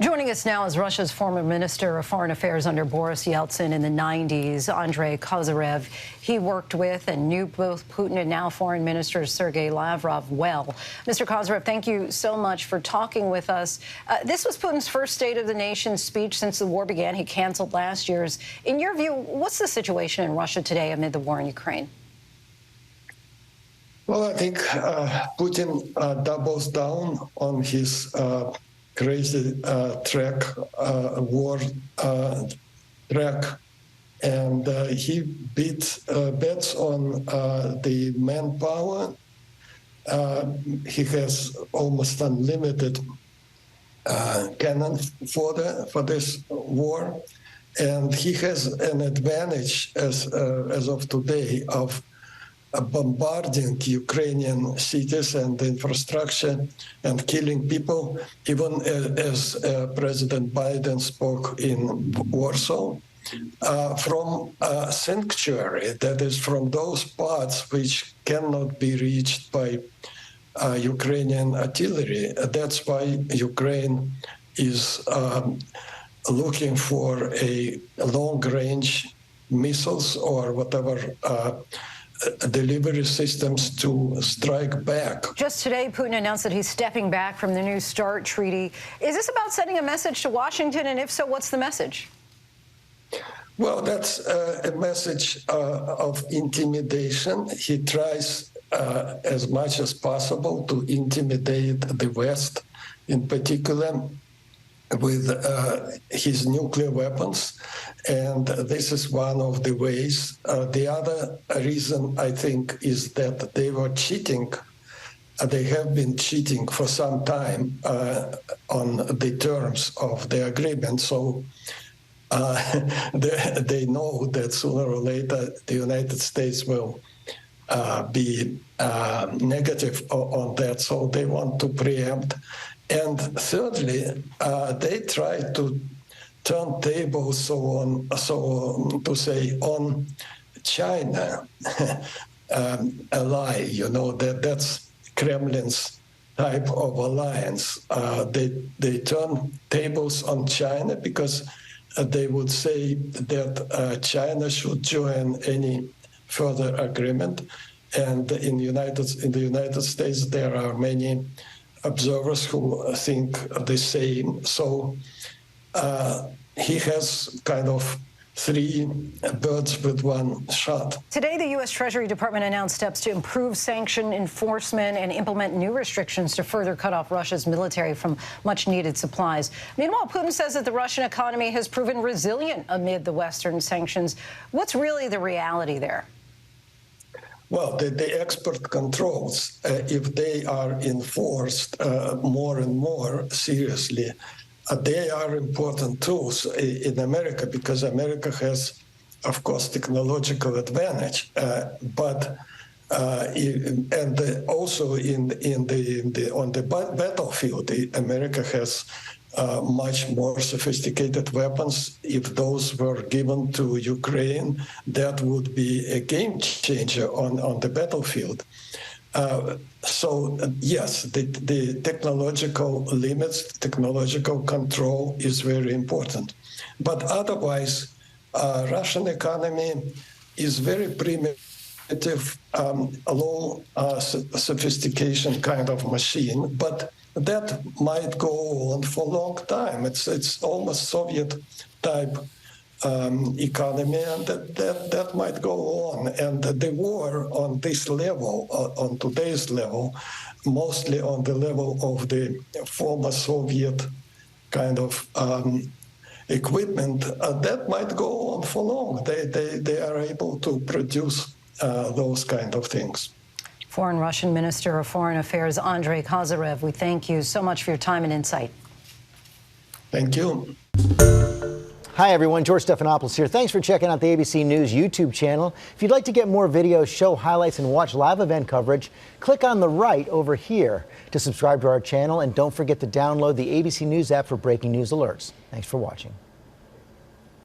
Joining us now is Russia's former Minister of Foreign Affairs under Boris Yeltsin in the 90s, Andrei Kozyrev. He worked with and knew both Putin and now Foreign Minister Sergei Lavrov well. Mr. Kozyrev, thank you so much for talking with us. This was Putin's first State of the Nation speech since the war began. He canceled last year's. In your view, what's the situation in Russia today amid the war in Ukraine? Well, I think Putin doubles down on his crazy war track, and he bets on the manpower. He has almost unlimited cannon for this war, and he has an advantage as of today of bombarding Ukrainian cities and infrastructure and killing people, even as President Biden spoke in Warsaw, from a sanctuary, that is from those parts which cannot be reached by Ukrainian artillery. That's why Ukraine is looking for a long-range missiles or whatever delivery systems to strike back. Just today, Putin announced that he's stepping back from the New START treaty. Is this about sending a message to Washington? And if so, what's the message? Well, that's a message of intimidation. He tries as much as possible to intimidate the West, in particular with his nuclear weapons, and this is one of the ways. The other reason, I think, is that they were cheating. They have been cheating for some time on the terms of the agreement, so they know that sooner or later the United States will be negative on that, so they want to preempt. And thirdly, they try to turn tables, so to say, on China ally. You know, that's Kremlin's type of alliance. They turn tables on China because they would say that China should join any further agreement. And in the United States, there are many observers who think the same. So he has kind of three birds with one shot. Today, the U.S. Treasury Department announced steps to improve sanction enforcement and implement new restrictions to further cut off Russia's military from much-needed supplies. Meanwhile, Putin says that the Russian economy has proven resilient amid the Western sanctions. What's really the reality there? Well, the export controls, if they are enforced more and more seriously, they are important tools in America, because America has, of course, technological advantage, but also on the battlefield, America has much more sophisticated weapons. If those were given to Ukraine, that would be a game changer on the battlefield. So yes, the technological limits, technological control is very important. But otherwise, Russian economy is very primitive, low sophistication kind of machine, but that might go on for a long time. It's almost Soviet-type economy, and that might go on. And the war on this level, on today's level, mostly on the level of the former Soviet kind of equipment, that might go on for long. They are able to produce those kind of things. Foreign Russian Minister of Foreign Affairs Andrei Kozyrev, we thank you so much for your time and insight. Thank you. Hi, everyone. George Stephanopoulos here. Thanks for checking out the ABC News YouTube channel. If you'd like to get more videos, show highlights, and watch live event coverage, click on the right over here to subscribe to our channel. And don't forget to download the ABC News app for breaking news alerts. Thanks for watching.